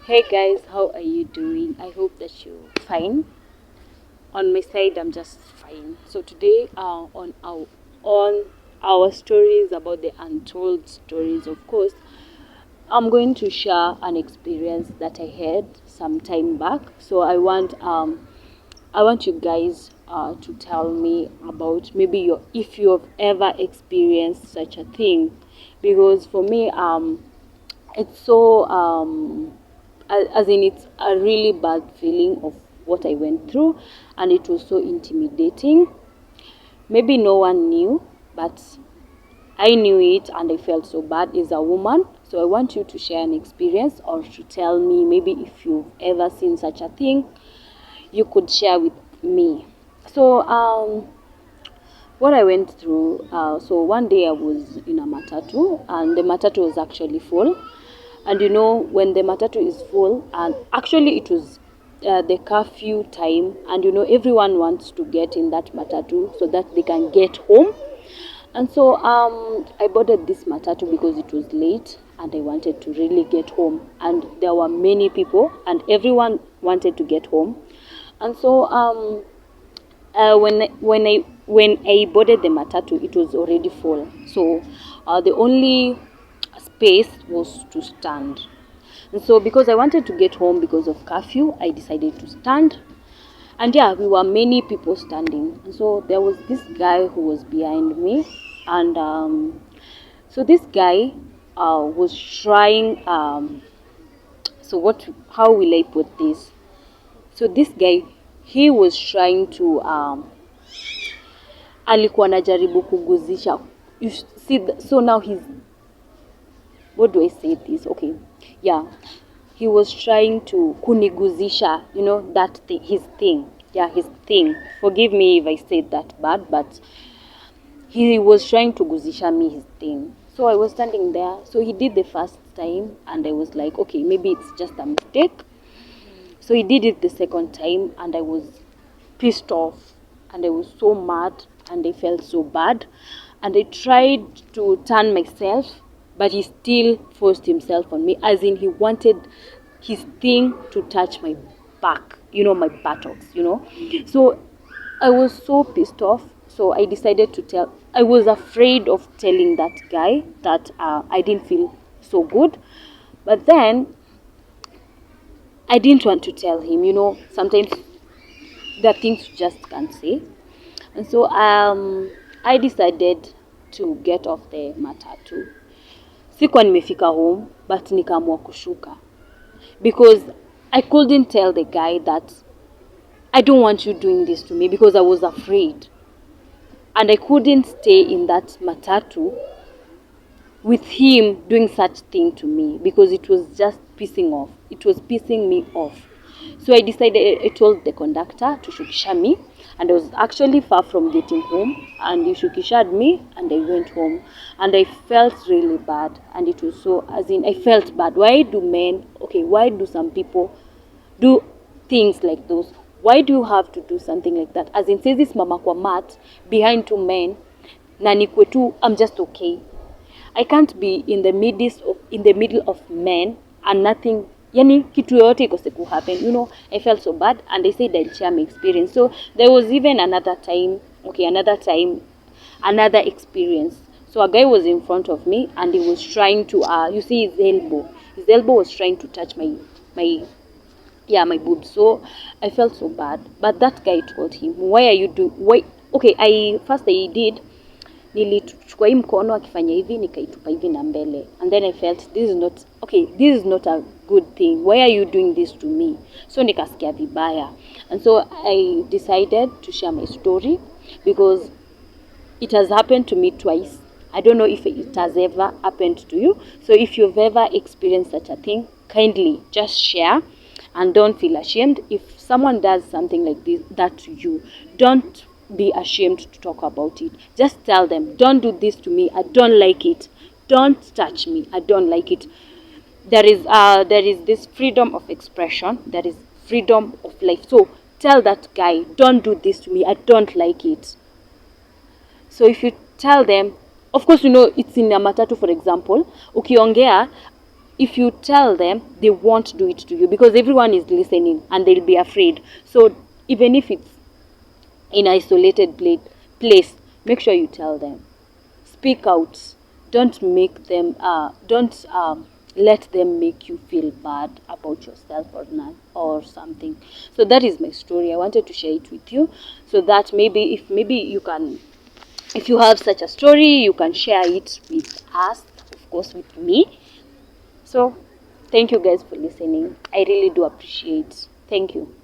Hey guys, how are you doing? I hope that you're fine. On my side, I'm just fine. So today, on our stories about the untold stories, of course, I'm going to share an experience that I had some time back. So I want you guys to tell me about maybe if you have ever experienced such a thing, because for me it's so as in it's a really bad feeling of what I went through, and it was so intimidating. Maybe no one knew, but I knew it and I felt so bad as a woman. So I want you to share an experience or to tell me maybe if you've ever seen such a thing, you could share with me. So what I went through, so one day I was in a matatu and the matatu was actually full. And you know, when the matatu is full, and actually it was the curfew time, and you know, everyone wants to get in that matatu so that they can get home. And so I boarded this matatu because it was late and I wanted to really get home. And there were many people and everyone wanted to get home. And so when I boarded the matatu, it was already full. So the only space was to stand. And so because I wanted to get home because of curfew, I decided to stand. And yeah, we were many people standing. And so there was this guy who was behind me, and so this guy was trying. So what? How will I put this? So this guy, he was trying to alikuwa anajaribu kuguzisha. You see, so now he's, what do I say this? Okay, yeah, he was trying to kuniguzisha, you know, that thing, his thing. Yeah, his thing. Forgive me if I said that bad, but he was trying to guzisha me his thing. So I was standing there. So he did the first time, and I was like, okay, maybe it's just a mistake. So he did it the second time, and I was pissed off, and I was so mad, and I felt so bad. And I tried to turn myself, but he still forced himself on me, as in he wanted his thing to touch my back, you know, my buttocks, you know. So I was so pissed off. So I decided to tell, I was afraid of telling that guy that I didn't feel so good. But then I didn't want to tell him, you know, sometimes there are things you just can't say. And so I decided to get off the matatu. Sikuwa nimefika home, but nikaamua kushuka. Because I couldn't tell the guy that I don't want you doing this to me, because I was afraid. And I couldn't stay in that matatu with him doing such thing to me, because it was just pissing off. It was pissing me off. So I decided, I told the conductor to shukisha me, and I was actually far from getting home, and he shukishad me, and I went home, and I felt really bad, and it was so, as in, I felt bad. Why do some people do things like those? Why do you have to do something like that? As in, says this mama kwa mat behind two men, na nikwe tu, I'm just okay. I can't be in the middle of men and nothing, yani kitu yoyote ikose ku happen. You know, I felt so bad, and I said I'll share my experience. So there was even another experience. So a guy was in front of me, and he was trying to you see his elbow was trying to touch my boobs. So I felt so bad, but that guy told him, I did, nilichukua hii mkono akifanya hivi, nikaitupa hivi na mbele, and then I felt this is not a good thing. Why are you doing this to me? So nikasikia vibaya, and so I decided to share my story, because it has happened to me twice. I don't know if it has ever happened to you. So if you've ever experienced such a thing, kindly just share, and don't feel ashamed. If someone does something like that to you, don't be ashamed to talk about it. Just tell them, don't do this to me, I don't like it. Don't touch me, I don't like it. There is this freedom of expression, there is freedom of life. So tell that guy, don't do this to me, I don't like it. So if you tell them, of course, you know, it's in a matatu, for example, ukiongea, if you tell them, they won't do it to you, because everyone is listening and they'll be afraid. So even if it's in isolated place, make sure you tell them. Speak out. Don't make them don't let them make you feel bad about yourself or not or something. So that is my story. I wanted to share it with you, so that maybe you can, if you have such a story, you can share it with us, of course with me. So thank you guys for listening. I really do appreciate. Thank you.